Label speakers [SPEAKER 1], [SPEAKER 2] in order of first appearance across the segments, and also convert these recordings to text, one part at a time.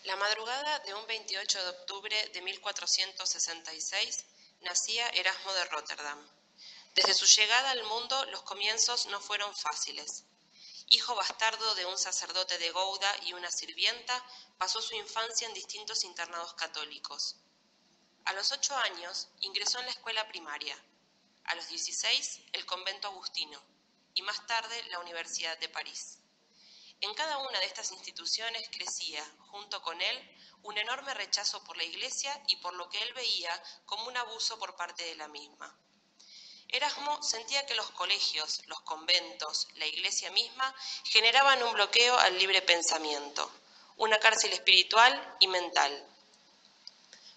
[SPEAKER 1] La madrugada de un 28 de octubre de 1466 nacía Erasmo de Róterdam. Desde su llegada al mundo los comienzos no fueron fáciles. Hijo bastardo de un sacerdote de Gouda y una sirvienta, pasó su infancia en distintos internados católicos. A los 8 años ingresó en la escuela primaria, a los 16 el convento agustino y más tarde la Universidad de París. En cada una de estas instituciones crecía, junto con él, un enorme rechazo por la Iglesia y por lo que él veía como un abuso por parte de la misma. Erasmo sentía que los colegios, los conventos, la Iglesia misma generaban un bloqueo al libre pensamiento, una cárcel espiritual y mental.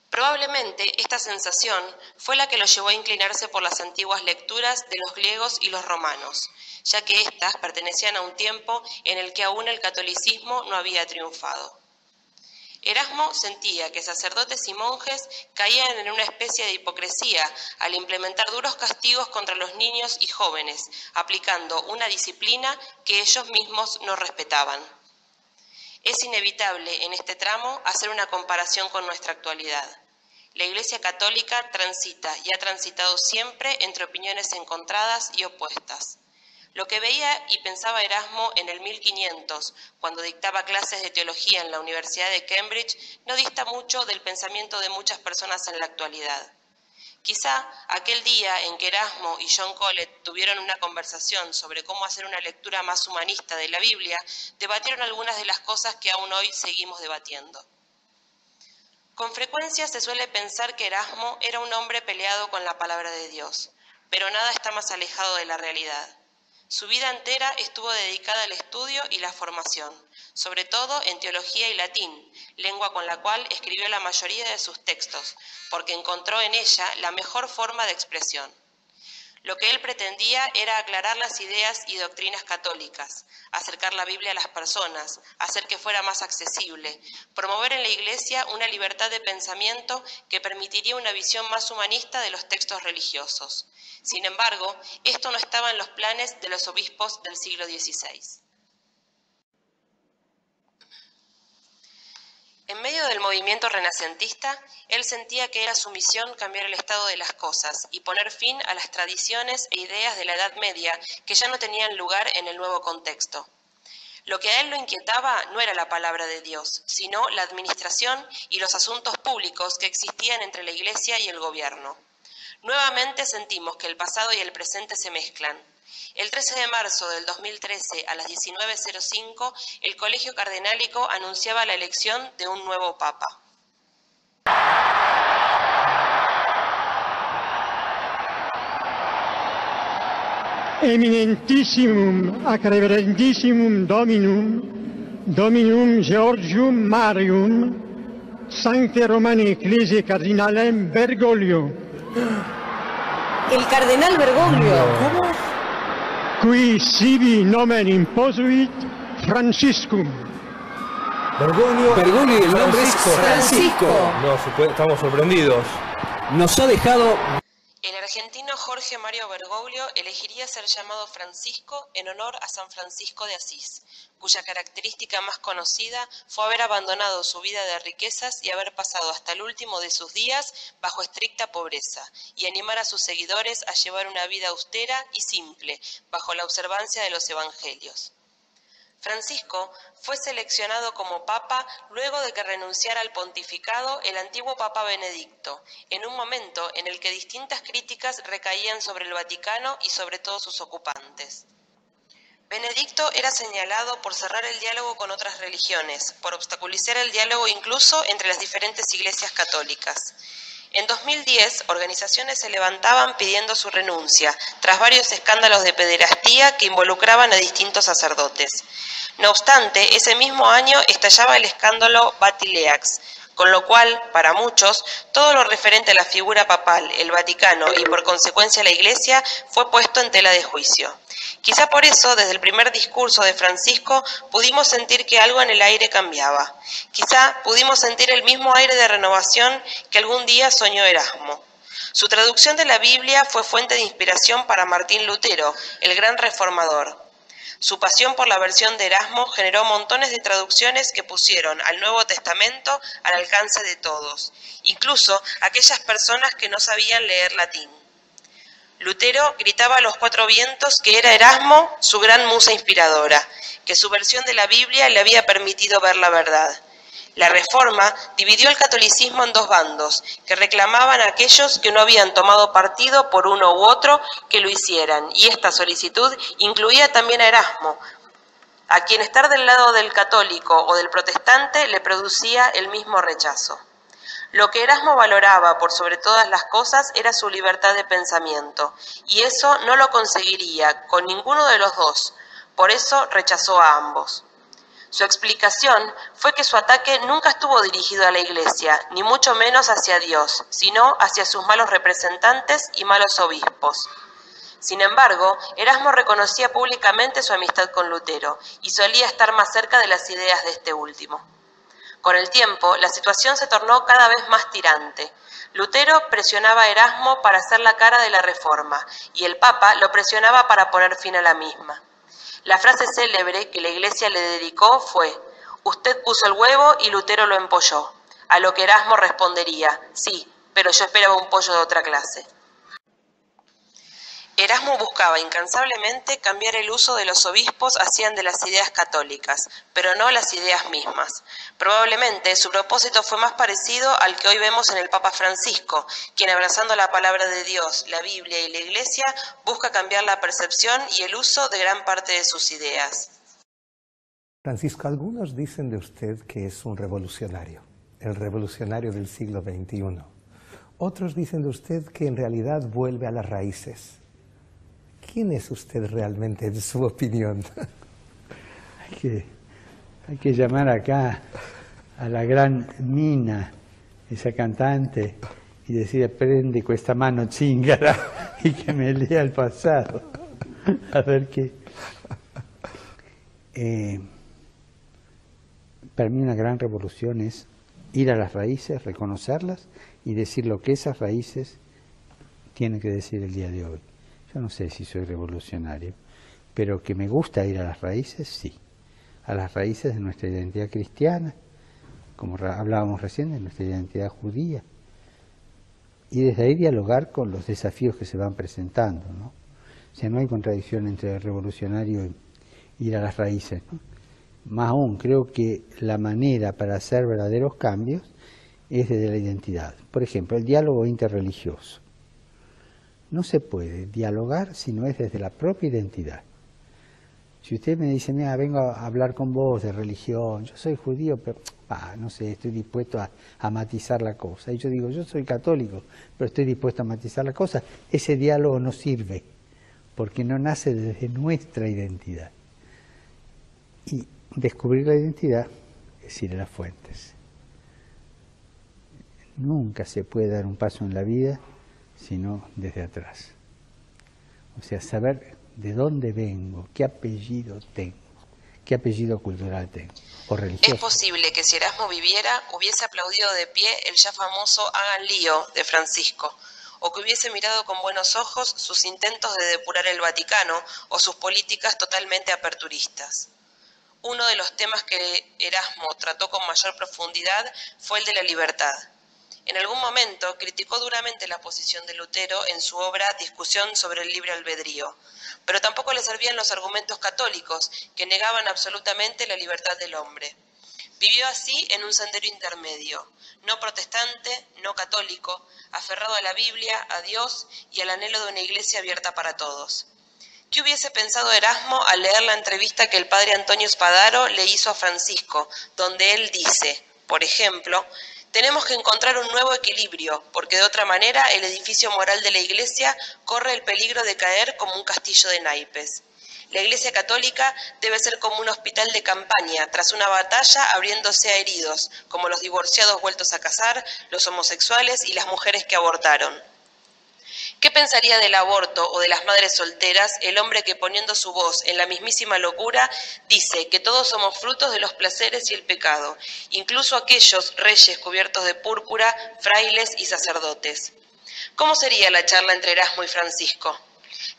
[SPEAKER 1] Probablemente esta sensación fue la que lo llevó a inclinarse por las antiguas lecturas de los griegos y los romanos, ya que éstas pertenecían a un tiempo en el que aún el catolicismo no había triunfado. Erasmo sentía que sacerdotes y monjes caían en una especie de hipocresía al implementar duros castigos contra los niños y jóvenes, aplicando una disciplina que ellos mismos no respetaban. Es inevitable en este tramo hacer una comparación con nuestra actualidad. La Iglesia Católica transita y ha transitado siempre entre opiniones encontradas y opuestas. Lo que veía y pensaba Erasmo en el 1500, cuando dictaba clases de teología en la Universidad de Cambridge, no dista mucho del pensamiento de muchas personas en la actualidad. Quizá aquel día en que Erasmo y John Colet tuvieron una conversación sobre cómo hacer una lectura más humanista de la Biblia, debatieron algunas de las cosas que aún hoy seguimos debatiendo. Con frecuencia se suele pensar que Erasmo era un hombre peleado con la palabra de Dios, pero nada está más alejado de la realidad. Su vida entera estuvo dedicada al estudio y la formación, sobre todo en teología y latín, lengua con la cual escribió la mayoría de sus textos, porque encontró en ella la mejor forma de expresión. Lo que él pretendía era aclarar las ideas y doctrinas católicas, acercar la Biblia a las personas, hacer que fuera más accesible, promover en la Iglesia una libertad de pensamiento que permitiría una visión más humanista de los textos religiosos. Sin embargo, esto no estaba en los planes de los obispos del siglo XVI. En medio del movimiento renacentista, él sentía que era su misión cambiar el estado de las cosas y poner fin a las tradiciones e ideas de la Edad Media que ya no tenían lugar en el nuevo contexto. Lo que a él lo inquietaba no era la palabra de Dios, sino la administración y los asuntos públicos que existían entre la Iglesia y el gobierno. Nuevamente sentimos que el pasado y el presente se mezclan. El 13 de marzo del 2013, a las 19:05, el Colegio Cardenálico anunciaba la elección de un nuevo Papa.
[SPEAKER 2] Eminentissimum ac reverendissimum Dominum Georgium Marium, Sancte Romani Ecclesiae Cardinalem Bergoglio.
[SPEAKER 3] El cardenal Bergoglio. ¿Cómo?
[SPEAKER 2] Qui sibi nomen imposuit Franciscum.
[SPEAKER 4] Bergoglio y el nombre es Francisco.
[SPEAKER 5] No, estamos sorprendidos.
[SPEAKER 4] Nos ha dejado...
[SPEAKER 1] El argentino Jorge Mario Bergoglio elegiría ser llamado Francisco en honor a San Francisco de Asís, cuya característica más conocida fue haber abandonado su vida de riquezas y haber pasado hasta el último de sus días bajo estricta pobreza, y animar a sus seguidores a llevar una vida austera y simple, bajo la observancia de los evangelios. Francisco fue seleccionado como papa luego de que renunciara al pontificado el antiguo papa Benedicto, en un momento en el que distintas críticas recaían sobre el Vaticano y sobre todos sus ocupantes. Benedicto era señalado por cerrar el diálogo con otras religiones, por obstaculizar el diálogo incluso entre las diferentes iglesias católicas. En 2010, organizaciones se levantaban pidiendo su renuncia, tras varios escándalos de pederastía que involucraban a distintos sacerdotes. No obstante, ese mismo año estallaba el escándalo Batileax, con lo cual, para muchos, todo lo referente a la figura papal, el Vaticano y por consecuencia la Iglesia fue puesto en tela de juicio. Quizá por eso, desde el primer discurso de Francisco, pudimos sentir que algo en el aire cambiaba. Quizá pudimos sentir el mismo aire de renovación que algún día soñó Erasmo. Su traducción de la Biblia fue fuente de inspiración para Martín Lutero, el gran reformador. Su pasión por la versión de Erasmo generó montones de traducciones que pusieron al Nuevo Testamento al alcance de todos, incluso aquellas personas que no sabían leer latín. Lutero gritaba a los cuatro vientos que era Erasmo su gran musa inspiradora, que su versión de la Biblia le había permitido ver la verdad. La Reforma dividió el catolicismo en dos bandos, que reclamaban a aquellos que no habían tomado partido por uno u otro que lo hicieran, y esta solicitud incluía también a Erasmo, a quien estar del lado del católico o del protestante le producía el mismo rechazo. Lo que Erasmo valoraba por sobre todas las cosas era su libertad de pensamiento, y eso no lo conseguiría con ninguno de los dos, por eso rechazó a ambos. Su explicación fue que su ataque nunca estuvo dirigido a la Iglesia, ni mucho menos hacia Dios, sino hacia sus malos representantes y malos obispos. Sin embargo, Erasmo reconocía públicamente su amistad con Lutero y solía estar más cerca de las ideas de este último. Con el tiempo, la situación se tornó cada vez más tirante. Lutero presionaba a Erasmo para hacer la cara de la Reforma, y el Papa lo presionaba para poner fin a la misma. La frase célebre que la Iglesia le dedicó fue: «Usted puso el huevo y Lutero lo empolló», a lo que Erasmo respondería: «Sí, pero yo esperaba un pollo de otra clase». Erasmo buscaba incansablemente cambiar el uso de los obispos hacían de las ideas católicas, pero no las ideas mismas. Probablemente su propósito fue más parecido al que hoy vemos en el Papa Francisco, quien abrazando la palabra de Dios, la Biblia y la Iglesia, busca cambiar la percepción y el uso de gran parte de sus ideas.
[SPEAKER 6] Francisco, algunos dicen de usted que es un revolucionario, el revolucionario del siglo XXI. Otros dicen de usted que en realidad vuelve a las raíces. ¿Quién es usted realmente, en su opinión?
[SPEAKER 7] Hay que llamar acá a la gran Nina, esa cantante, y decir: prende con esta mano chingara y que me lea el pasado. A ver qué. Para mí una gran revolución es ir a las raíces, reconocerlas y decir lo que esas raíces tienen que decir el día de hoy. Yo no sé si soy revolucionario, pero que me gusta ir a las raíces, sí. A las raíces de nuestra identidad cristiana, como hablábamos recién, de nuestra identidad judía. Y desde ahí dialogar con los desafíos que se van presentando, ¿no? O sea, no hay contradicción entre el revolucionario y ir a las raíces, ¿no? Más aún, creo que la manera para hacer verdaderos cambios es desde la identidad. Por ejemplo, el diálogo interreligioso. No se puede dialogar si no es desde la propia identidad. Si usted me dice: mira, vengo a hablar con vos de religión, yo soy judío, pero no sé, estoy dispuesto a matizar la cosa. Y yo digo: yo soy católico, pero estoy dispuesto a matizar la cosa. Ese diálogo no sirve, porque no nace desde nuestra identidad. Y descubrir la identidad es ir a las fuentes. Nunca se puede dar un paso en la vida sino desde atrás. O sea, saber de dónde vengo, qué apellido tengo, qué apellido cultural tengo, o religioso.
[SPEAKER 1] Es posible que si Erasmo viviera, hubiese aplaudido de pie el ya famoso «hagan lío» de Francisco, o que hubiese mirado con buenos ojos sus intentos de depurar el Vaticano o sus políticas totalmente aperturistas. Uno de los temas que Erasmo trató con mayor profundidad fue el de la libertad. En algún momento criticó duramente la posición de Lutero en su obra Discusión sobre el libre albedrío, pero tampoco le servían los argumentos católicos que negaban absolutamente la libertad del hombre. Vivió así en un sendero intermedio, no protestante, no católico, aferrado a la Biblia, a Dios y al anhelo de una iglesia abierta para todos. ¿Qué hubiese pensado Erasmo al leer la entrevista que el padre Antonio Spadaro le hizo a Francisco, donde él dice, por ejemplo: «Tenemos que encontrar un nuevo equilibrio, porque de otra manera el edificio moral de la Iglesia corre el peligro de caer como un castillo de naipes. La Iglesia Católica debe ser como un hospital de campaña, tras una batalla abriéndose a heridos, como los divorciados vueltos a casar, los homosexuales y las mujeres que abortaron». ¿Qué pensaría del aborto o de las madres solteras el hombre que, poniendo su voz en la mismísima locura, dice que todos somos frutos de los placeres y el pecado, incluso aquellos reyes cubiertos de púrpura, frailes y sacerdotes? ¿Cómo sería la charla entre Erasmo y Francisco?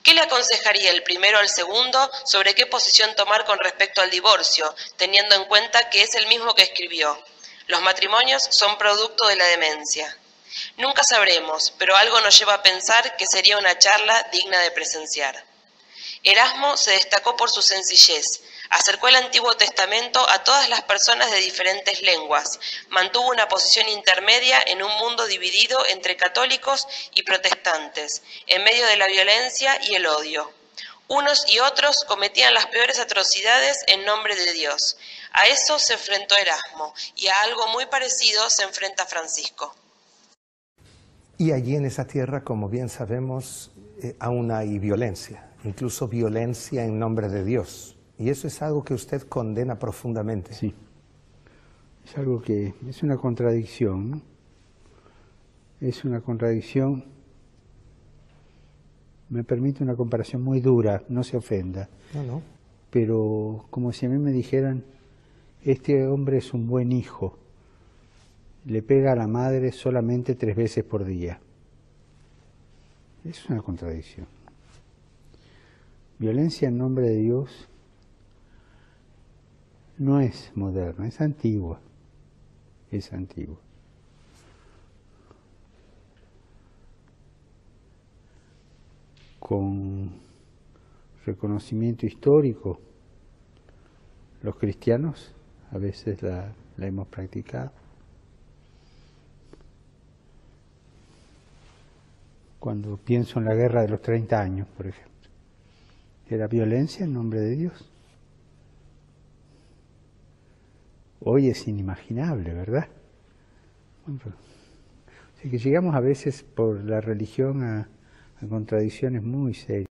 [SPEAKER 1] ¿Qué le aconsejaría el primero al segundo sobre qué posición tomar con respecto al divorcio, teniendo en cuenta que es el mismo que escribió? Los matrimonios son producto de la demencia. Nunca sabremos, pero algo nos lleva a pensar que sería una charla digna de presenciar. Erasmo se destacó por su sencillez, acercó el Antiguo Testamento a todas las personas de diferentes lenguas, mantuvo una posición intermedia en un mundo dividido entre católicos y protestantes, en medio de la violencia y el odio. Unos y otros cometían las peores atrocidades en nombre de Dios. A eso se enfrentó Erasmo, y a algo muy parecido se enfrenta Francisco.
[SPEAKER 6] Y allí en esa tierra, como bien sabemos, aún hay violencia, incluso violencia en nombre de Dios. Y eso es algo que usted condena profundamente.
[SPEAKER 7] Sí, es algo que es una contradicción, ¿no? Es una contradicción. Me permite una comparación muy dura, no se ofenda.
[SPEAKER 6] No.
[SPEAKER 7] Pero como si a mí me dijeran, este hombre es un buen hijo, le pega a la madre solamente 3 veces por día. Es una contradicción. Violencia en nombre de Dios no es moderna, es antigua. Es antigua. Con reconocimiento histórico, los cristianos a veces la hemos practicado. Cuando pienso en la guerra de los 30 años, por ejemplo, era violencia en nombre de Dios. Hoy es inimaginable, ¿verdad? Así que llegamos a veces por la religión a contradicciones muy serias.